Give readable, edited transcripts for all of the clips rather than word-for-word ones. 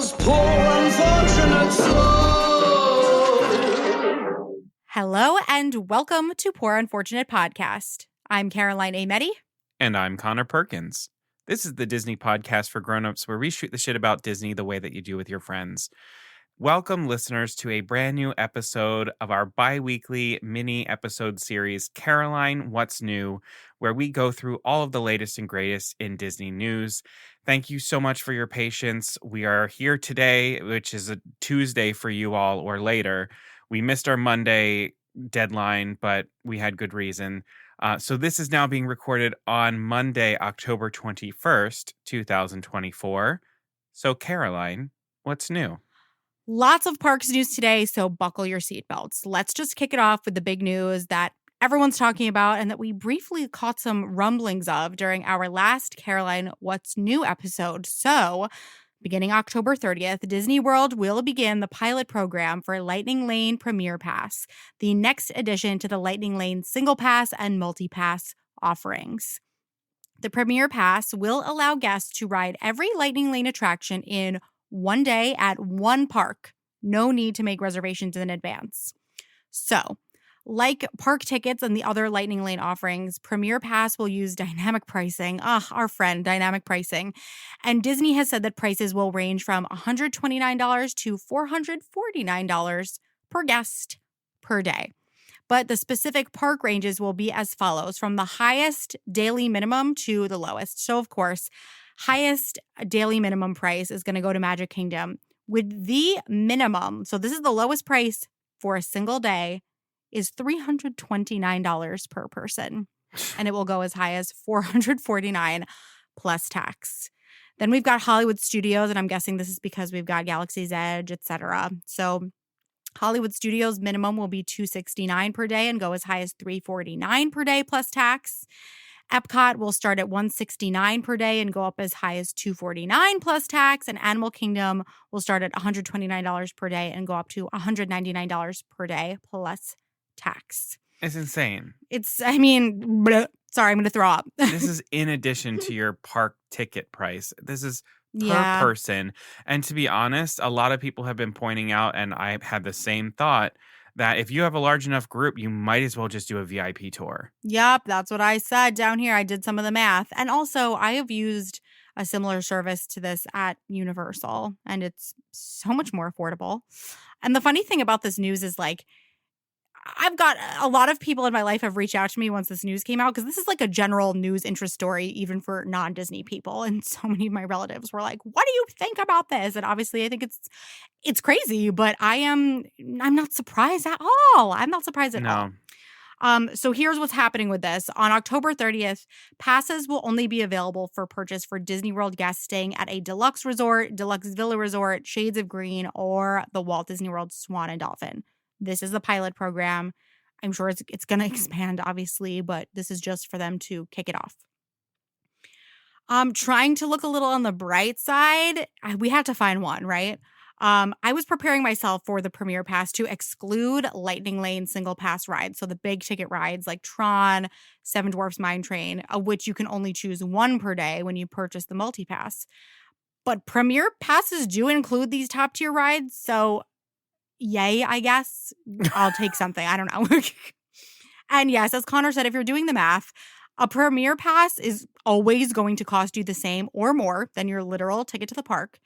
those poor unfortunate souls. Hello and welcome to Poor Unfortunate Podcast. I'm Caroline Ameti. And I'm Conor Perkins. This is the Disney podcast for grown-ups where we shoot the shit about Disney the way that you do with your friends. Welcome, listeners, to a brand new episode of our bi-weekly mini episode series, Caroline, What's New?, where we go through all of the latest and greatest in Disney news. Thank you so much for your patience. We are here today, which is a Tuesday for you all or later. We missed our Monday deadline, but we had good reason. So this is now being recorded on Monday, October 21st, 2024. So Caroline, what's new? Lots of parks news today, so buckle your seatbelts. Let's just kick it off with the big news that everyone's talking about and that we briefly caught some rumblings of during our last Caroline What's New episode. So, beginning October 30th, Disney World will begin the pilot program for Lightning Lane Premier Pass, the next addition to the Lightning Lane Single Pass and Multi Pass offerings. The Premier Pass will allow guests to ride every Lightning Lane attraction in one day at one park. No need to make reservations in advance. So, like park tickets and the other Lightning Lane offerings, Premier Pass will use dynamic pricing. Our friend, dynamic pricing. And Disney has said that prices will range from $129 to $449 per guest per day. But the specific park ranges will be as follows, from the highest daily minimum to the lowest. So, of course, highest daily minimum price is going to go to Magic Kingdom with the minimum. So this is the lowest price for a single day is $329 per person. And it will go as high as $449 plus tax. Then we've got Hollywood Studios, and I'm guessing this is because we've got Galaxy's Edge, etc. So Hollywood Studios minimum will be $269 per day and go as high as $349 per day plus tax. Epcot will start at $169 per day and go up as high as $249 plus tax. And Animal Kingdom will start at $129 per day and go up to $199 per day plus tax. It's insane. Sorry, I'm going to throw up. This is in addition to your park ticket price. This is per person. And to be honest, a lot of people have been pointing out, and I've had the same thought, that if you have a large enough group, you might as well just do a VIP tour. Yep, that's what I said down here. I did some of the math. And also, I have used a similar service to this at Universal, and it's so much more affordable. And the funny thing about this news is, like, I've got a lot of people in my life have reached out to me once this news came out, because this is like a general news interest story, even for non-Disney people. And so many of my relatives were like, what do you think about this? And obviously I think it's crazy, but I'm not surprised at all. I'm not surprised at all. So here's what's happening with this. On October 30th, passes will only be available for purchase for Disney World guests staying at a deluxe resort, deluxe villa resort, Shades of Green, or the Walt Disney World Swan and Dolphin. This is the pilot program. I'm sure it's going to expand, obviously, but this is just for them to kick it off. Trying to look a little on the bright side, we had to find one, right? I was preparing myself for the Premier Pass to exclude Lightning Lane single pass rides. So the big ticket rides like Tron, Seven Dwarfs Mine Train, of which you can only choose one per day when you purchase the multi-pass. But Premier Passes do include these top tier rides. So yay, I guess. I'll take something. I don't know. And yes, as Conor said, if you're doing the math, a Premier Pass is always going to cost you the same or more than your literal ticket to the park.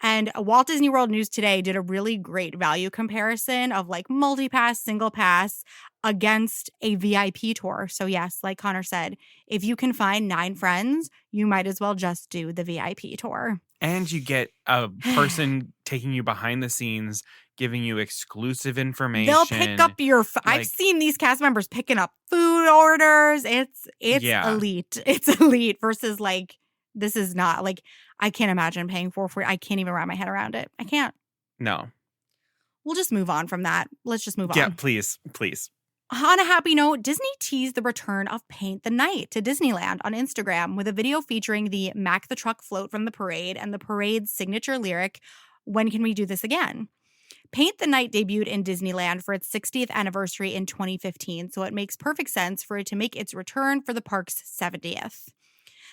And Walt Disney World News Today did a really great value comparison of like multi-pass, single pass against a VIP tour. So yes, like Conor said, if you can find 9 friends, you might as well just do the VIP tour. And you get a person taking you behind the scenes, giving you exclusive information. They'll pick up your I've seen these cast members picking up food orders. It's elite. It's elite versus like, this is not like, I can't imagine paying for I can't even wrap my head around it. I can't. No. We'll just move on from that. Let's just move on. Yeah, please. On a happy note, Disney teased the return of Paint the Night to Disneyland on Instagram with a video featuring the Mack the Truck float from the parade and the parade's signature lyric, "When can we do this again?" Paint the Night debuted in Disneyland for its 60th anniversary in 2015, so it makes perfect sense for it to make its return for the park's 70th.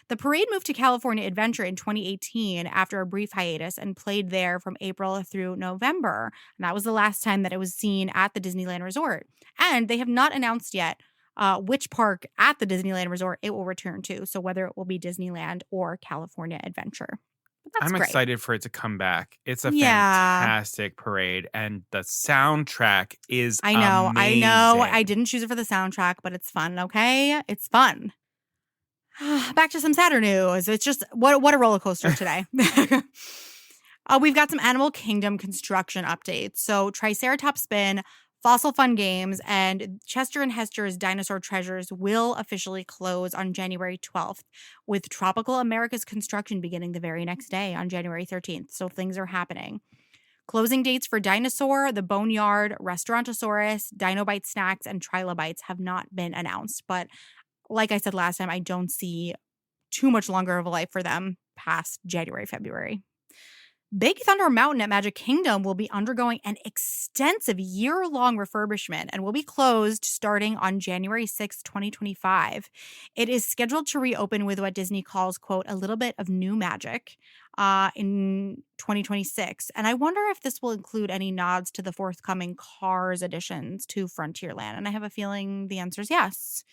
The parade moved to California Adventure in 2018 after a brief hiatus and played there from April through November. And that was the last time that it was seen at the Disneyland Resort. And they have not announced yet which park at the Disneyland Resort it will return to. So whether it will be Disneyland or California Adventure. But that's I'm great. excited for it to come back. It's a Yeah. fantastic parade, and the soundtrack is I know. amazing. I didn't choose it for the soundtrack, but it's fun, okay? It's fun. Back to some sadder news. It's just, what a roller coaster today. We've got some Animal Kingdom construction updates. So Triceratops Spin, Fossil Fun Games, and Chester and Hester's Dinosaur Treasures will officially close on January 12th, with Tropical America's construction beginning the very next day on January 13th. So things are happening. Closing dates for Dinosaur, the Boneyard, Restaurantosaurus, Dinobite Snacks, and Trilobites have not been announced. But like I said last time, I don't see too much longer of a life for them past January, February. Big Thunder Mountain at Magic Kingdom will be undergoing an extensive year-long refurbishment and will be closed starting on January 6, 2025. It is scheduled to reopen with what Disney calls, quote, a little bit of new magic in 2026. And I wonder if this will include any nods to the forthcoming Cars additions to Frontierland. And I have a feeling the answer is yes.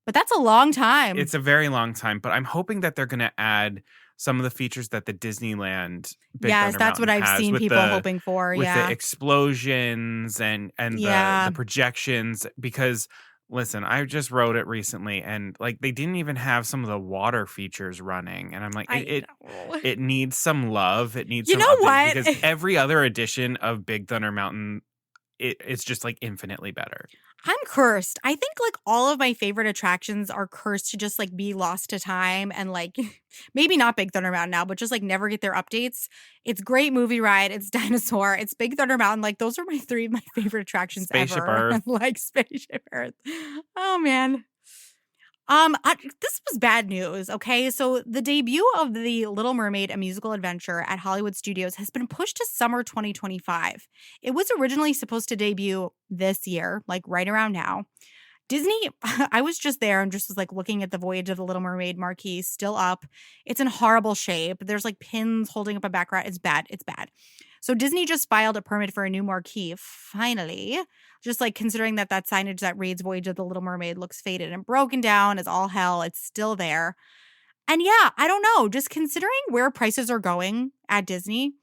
But that's a long time. It's a very long time, but I'm hoping that they're going to add some of the features that the Disneyland Big Yes, Thunder that's what Mountain I've has seen with people the- hoping for. with Yeah. the explosions and Yeah. the projections, because listen, I just wrote it recently, and like they didn't even have some of the water features running, and I'm like, I know. it needs some love. It needs You some know update, what? because every other edition of Big Thunder Mountain, it's just like infinitely better. I'm cursed. I think like all of my favorite attractions are cursed to just like be lost to time and like maybe not Big Thunder Mountain now, but just like never get their updates. It's Great Movie Ride. It's Dinosaur. It's Big Thunder Mountain. Like those are my three of my favorite attractions Spaceship ever. Earth. Like Spaceship Earth. Oh man. This was bad news, okay? So the debut of The Little Mermaid, a musical adventure at Hollywood Studios has been pushed to summer 2025. It was originally supposed to debut this year, like right around now. Disney, I was just there and just was like looking at the Voyage of the Little Mermaid marquee, still up. It's in horrible shape. There's like pins holding up a background. It's bad. It's bad. So Disney just filed a permit for a new marquee, finally. Just like considering that signage that reads Voyage of the Little Mermaid looks faded and broken down as all hell, it's still there. And yeah, I don't know. Just considering where prices are going at Disney,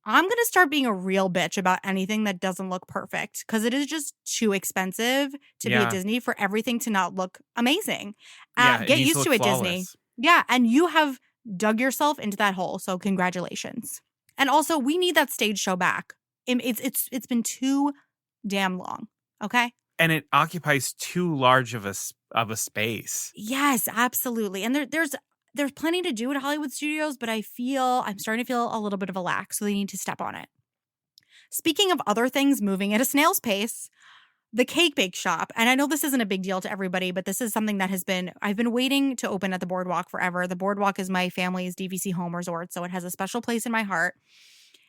I'm going to start being a real bitch about anything that doesn't look perfect because it is just too expensive to be Yeah. at Disney for everything to not look amazing. Yeah, it Get needs used to look it, Disney. flawless. Yeah, and you have dug yourself into that hole, so congratulations. And also, we need that stage show back. It's been too damn long, okay? And it occupies too large of a space. Yes, absolutely. And there's plenty to do at Hollywood Studios, but I'm starting to feel a little bit of a lack, so they need to step on it. Speaking of other things moving at a snail's pace, the Cake Bake Shop, and I know this isn't a big deal to everybody, but this is something that I've been waiting to open at the Boardwalk forever. The Boardwalk is my family's DVC home resort, so it has a special place in my heart.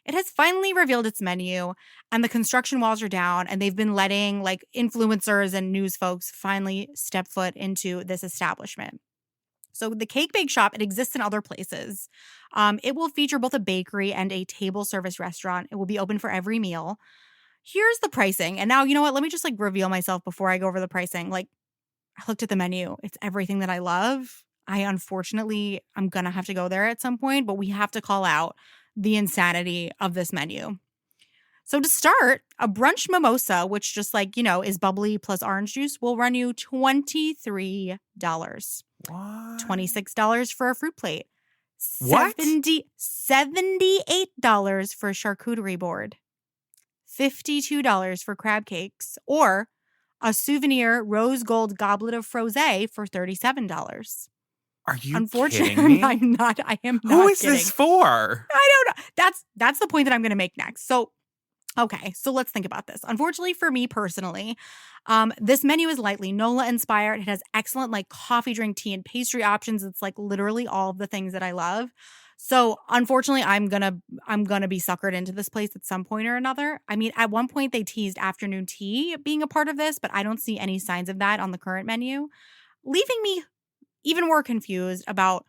It has finally revealed its menu, and the construction walls are down, and they've been letting like influencers and news folks finally step foot into this establishment. So the Cake Bake Shop, it exists in other places. It will feature both a bakery and a table service restaurant. It will be open for every meal. Here's the pricing. And now, you know what? Let me just like reveal myself before I go over the pricing. Like, I looked at the menu. It's everything that I love. I'm going to have to go there at some point, but we have to call out the insanity of this menu. So to start, a brunch mimosa, which just like, is bubbly plus orange juice, will run you $23. What? $26 for a fruit plate. What? $78 for a charcuterie board. $52 for crab cakes, or a souvenir rose gold goblet of frosé for $37. Are you Unfortunately, kidding me? I am not Who is kidding. this for? I don't know. That's the point that I'm going to make next. So, okay, so let's think about this. Unfortunately for me personally, this menu is lightly NOLA inspired. It has excellent like coffee, drink, tea, and pastry options. It's like literally all of the things that I love. So unfortunately, I'm gonna be suckered into this place at some point or another. I mean, at one point they teased afternoon tea being a part of this, but I don't see any signs of that on the current menu, leaving me even more confused about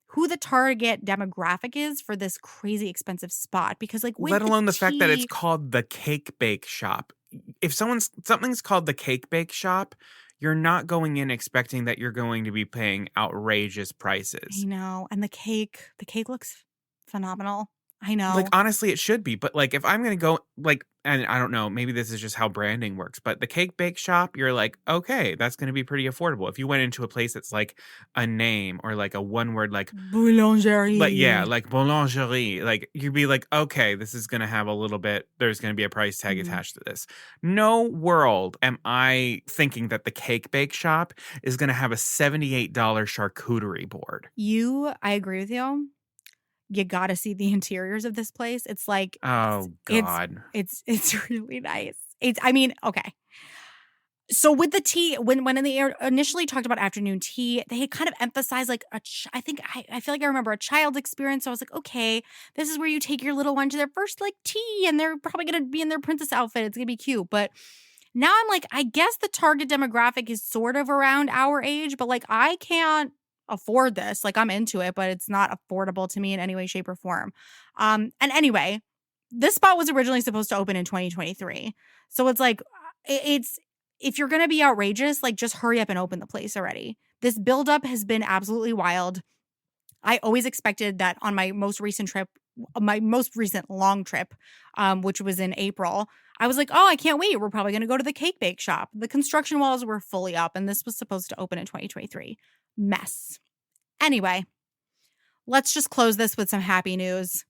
who the target demographic is for this crazy expensive spot. Because like with Let alone the fact that it's tea, called the Cake Bake Shop. If something's called the Cake Bake Shop, you're not going in expecting that you're going to be paying outrageous prices. I know, and the cake looks phenomenal. I Like, know. honestly, it should be. But, like, if I'm going to go, like, and I don't know, maybe this is just how branding works, but the Cake Bake Shop, you're like, okay, that's going to be pretty affordable. If you went into a place that's like a name or like a one word, like Boulangerie. like boulangerie, like you'd be like, okay, this is going to have a little bit, there's going to be a price tag Mhm. attached to this. No world am I thinking that the Cake Bake Shop is going to have a $78 charcuterie board. I agree with you. You gotta see the interiors of this place. It's like Oh, God. it's really nice. I mean, okay. So with the tea, when they initially talked about afternoon tea, they had kind of emphasized like I feel like I remember a child's experience. So I was like, okay, this is where you take your little one to their first like tea, and they're probably gonna be in their princess outfit. It's gonna be cute. But now I'm like, I guess the target demographic is sort of around our age, but like I can't afford this. Like I'm into it, but it's not affordable to me in any way, shape, or form. And anyway, this spot was originally supposed to open in 2023. So it's like it's if you're gonna be outrageous, like just hurry up and open the place already. This buildup has been absolutely wild. I always expected that on my most recent long trip, which was in April, I was like, oh, I can't wait. We're probably going to go to the Cake Bake Shop. The construction walls were fully up, and this was supposed to open in 2023. Mess. Anyway, let's just close this with some happy news.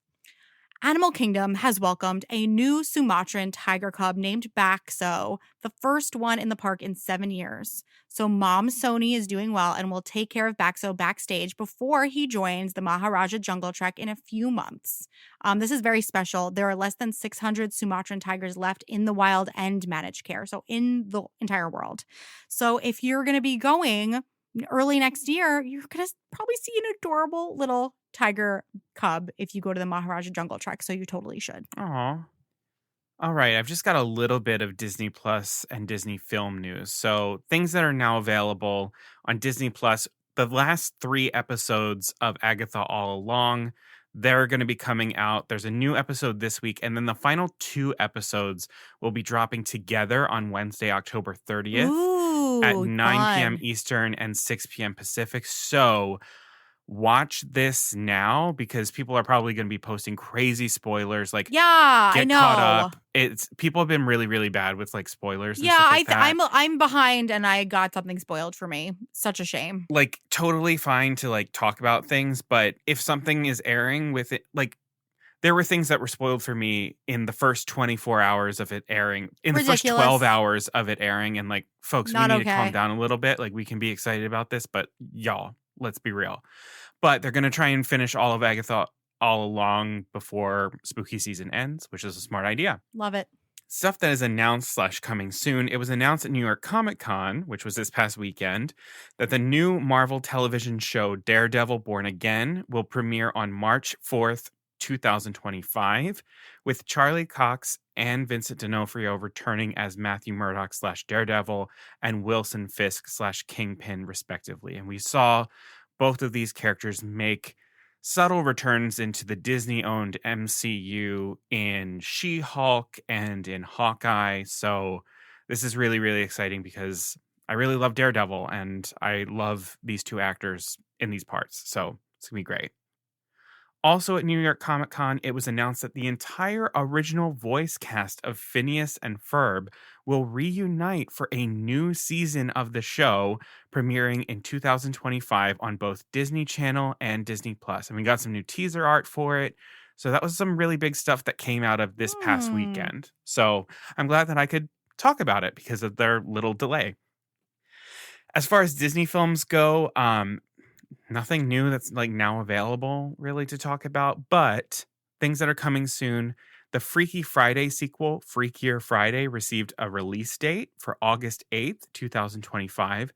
Animal Kingdom has welcomed a new Sumatran tiger cub named Baxo, the first one in the park in 7 years. So Mom Sony is doing well and will take care of Baxo backstage before he joins the Maharaja Jungle Trek in a few months. This is very special. There are less than 600 Sumatran tigers left in the wild and managed care, so in the entire world. So if you're going to be going early next year, you're going to probably see an adorable little tiger cub if you go to the Maharaja Jungle Trek, so you totally should. Aw. All right, I've just got a little bit of Disney Plus and Disney film news. So, things that are now available on Disney Plus, the last 3 episodes of Agatha All Along, they're going to be coming out. There's a new episode this week, and then the final 2 episodes will be dropping together on Wednesday, October 30th at Ooh, 9 p.m. fun. Eastern and 6 p.m. Pacific. So, watch this now because people are probably going to be posting crazy spoilers. Like, Yeah, I get caught know. up. It's people have been really, really bad with like spoilers and Yeah, stuff like that. I'm behind and I got something spoiled for me. Such a shame. Like, totally fine to like talk about things, but if something is airing with it, like there were things that were spoiled for me in the first 24 hours of it airing, in the first 12 Ridiculous. hours of it airing, and like, folks, Not we need to calm okay. down a little bit. Like, we can be excited about this, but y'all, let's be real. But they're gonna try and finish all of Agatha All Along before spooky season ends, which is a smart idea. Love it. Stuff that is announced / coming soon. It was announced at New York Comic Con, which was this past weekend, that the new Marvel television show Daredevil Born Again will premiere on March 4th, 2025, with Charlie Cox and Vincent D'Onofrio returning as Matthew Murdock / Daredevil and Wilson Fisk / Kingpin, respectively. And we saw both of these characters make subtle returns into the Disney-owned MCU in She-Hulk and in Hawkeye. So this is really, really exciting because I really love Daredevil and I love these 2 actors in these parts. So it's going to be great. Also at New York Comic Con, it was announced that the entire original voice cast of Phineas and Ferb will reunite for a new season of the show, premiering in 2025 on both Disney Channel and Disney Plus. And we got some new teaser art for it. So that was some really big stuff that came out of this past weekend. So I'm glad that I could talk about it because of their little delay. As far as Disney films go, nothing new that's like now available really to talk about, but things that are coming soon. The Freaky Friday sequel, Freakier Friday, received a release date for August 8th, 2025.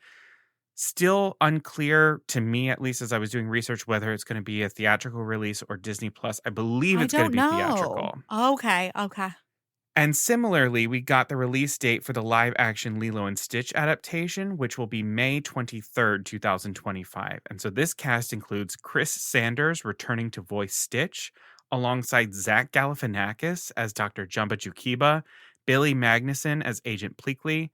Still unclear to me, at least as I was doing research, whether it's going to be a theatrical release or Disney Plus. I believe it's going to be theatrical. Okay. And similarly, we got the release date for the live-action Lilo and Stitch adaptation, which will be May 23rd, 2025. And so this cast includes Chris Sanders returning to voice Stitch, alongside Zach Galifianakis as Dr. Jumba Jookiba, Billy Magnuson as Agent Pleakley,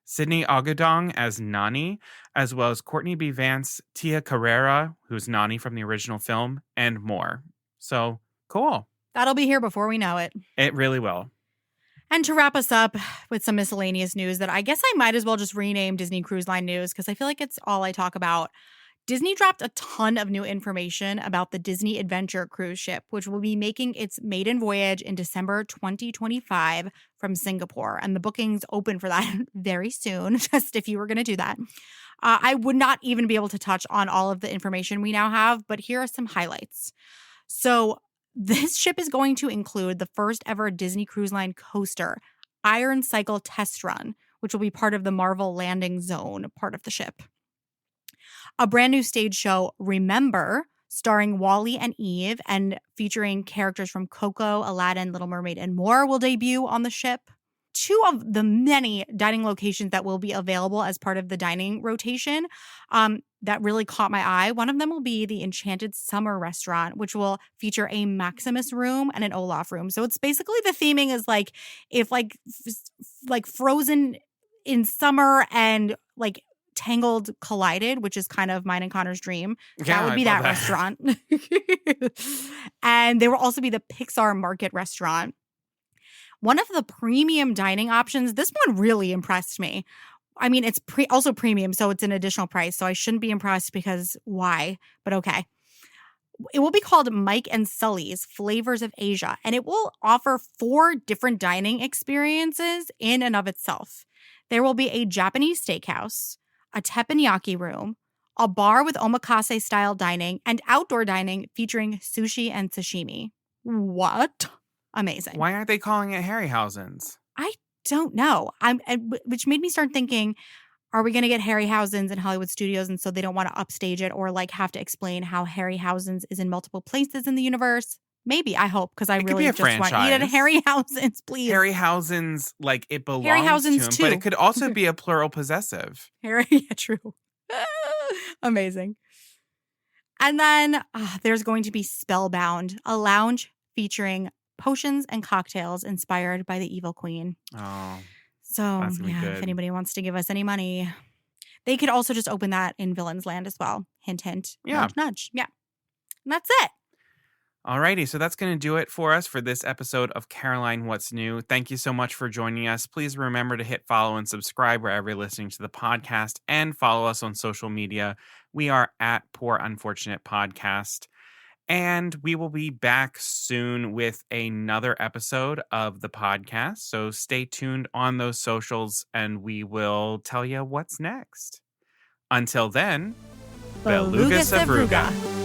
Sydney Ogadong as Nani, as well as Courtney B. Vance, Tia Carrera, who's Nani from the original film, and more. So, cool. That'll be here before we know it. It really will. And to wrap us up with some miscellaneous news that I guess I might as well just rename Disney Cruise Line news because I feel like it's all I talk about. Disney dropped a ton of new information about the Disney Adventure cruise ship, which will be making its maiden voyage in December 2025 from Singapore. And the bookings open for that very soon, just if you were going to do that. I would not even be able to touch on all of the information we now have, but here are some highlights. So this ship is going to include the first ever Disney Cruise Line coaster, Iron Cycle Test Run, which will be part of the Marvel Landing Zone part of the ship. A brand new stage show, Remember, starring Wally and Eve and featuring characters from Coco, Aladdin, Little Mermaid, and more will debut on the ship. 2 of the many dining locations that will be available as part of the dining rotation that really caught my eye. One of them will be the Enchanted Summer restaurant, which will feature a Maximus room and an Olaf room. So it's basically the theming is like if like Frozen in summer and like Tangled collided, which is kind of mine and Connor's dream. Yeah, that would be that restaurant. And there will also be the Pixar Market restaurant. One of the premium dining options, this one really impressed me. I mean, it's also premium, so it's an additional price. So I shouldn't be impressed because why? But okay. It will be called Mike and Sully's Flavors of Asia, and it will offer 4 different dining experiences in and of itself. There will be a Japanese steakhouse, a teppanyaki room, a bar with omakase-style dining, and outdoor dining featuring sushi and sashimi. What? Amazing. Why aren't they calling it Harryhausen's? I don't know. Which made me start thinking, are we going to get Harryhausen's in Hollywood Studios and so they don't want to upstage it or like have to explain how Harryhausen's is in multiple places in the universe? Maybe. I hope because I really just want to eat at Harryhausen's, please. Harryhausen's, like it belongs Harryhausen's to him, but it could also be a plural possessive. Yeah, true. Amazing. And then there's going to be Spellbound, a lounge featuring potions and cocktails inspired by the Evil Queen. Oh, so yeah, if anybody wants to give us any money, they could also just open that in Villain's Land as well. Hint, hint. Yeah. Nudge, nudge. Yeah. And that's it. Alrighty, so that's going to do it for us for this episode of Caroline What's New. Thank you so much for joining us. Please remember to hit follow and subscribe wherever you're listening to the podcast and follow us on social media. We are at Poor Unfortunate Podcast. And we will be back soon with another episode of the podcast. So stay tuned on those socials and we will tell you what's next. Until then, Beluga Savruga.